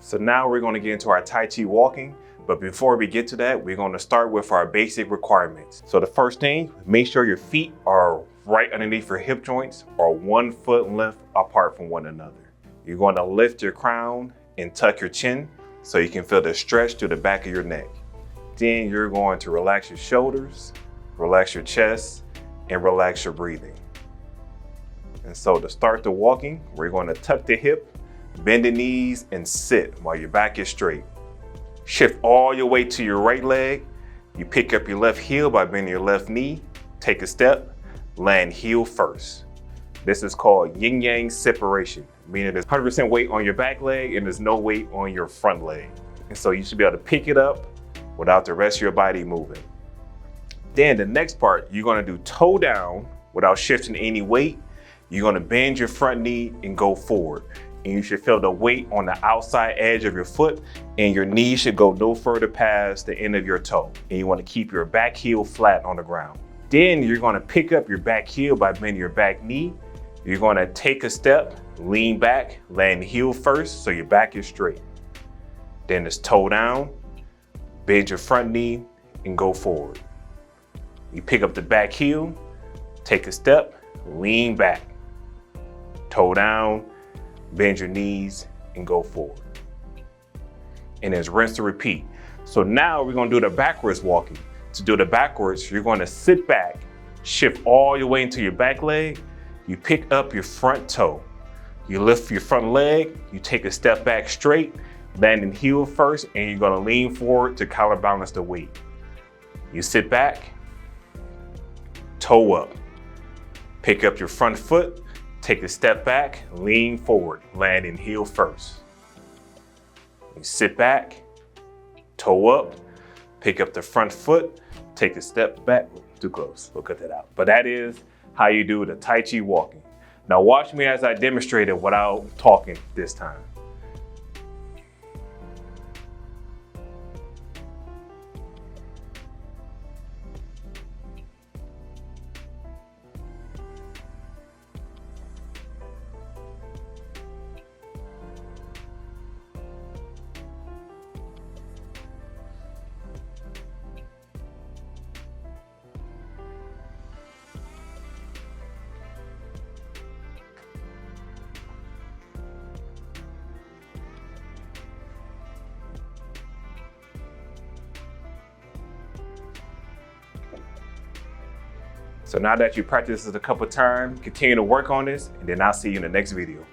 So now we're going to get into our Tai Chi walking. But before we get to that, we're going to start with our basic requirements. So the first thing, make sure your feet are right underneath your hip joints or 1 foot length apart from one another. You're going to lift your crown and tuck your chin so you can feel the stretch through the back of your neck. Then you're going to relax your shoulders, relax your chest, and relax your breathing. And so to start the walking, we're going to tuck the hip, bend the knees, and sit while your back is straight. Shift all your weight to your right leg. You pick up your left heel by bending your left knee. Take a step, land heel first. This is called yin-yang separation, meaning there's 100% weight on your back leg and there's no weight on your front leg. And so you should be able to pick it up without the rest of your body moving. Then the next part, you're gonna do toe down without shifting any weight. You're gonna bend your front knee and go forward. And you should feel the weight on the outside edge of your foot, and your knee should go no further past the end of your toe. And you wanna keep your back heel flat on the ground. Then you're gonna pick up your back heel by bending your back knee. You're gonna take a step, lean back, land heel first so your back is straight. Then it's toe down, bend your front knee, and go forward. You pick up the back heel, take a step, lean back, toe down, bend your knees, and go forward. And it's rinse to repeat. So now we're gonna do the backwards walking. To do the backwards, you're gonna sit back, shift all your weight into your back leg, you pick up your front toe, you lift your front leg, you take a step back straight, landing heel first, and you're gonna lean forward to counterbalance the weight. You sit back, toe up, pick up your front foot, take a step back, lean forward, landing heel first. You sit back, toe up, pick up the front foot, take a step back. Too close, we'll cut that out. But that is how you do the Tai Chi walking. Now watch me as I demonstrate it without talking this time. So now that you practiced this a couple times, continue to work on this, and then I'll see you in the next video.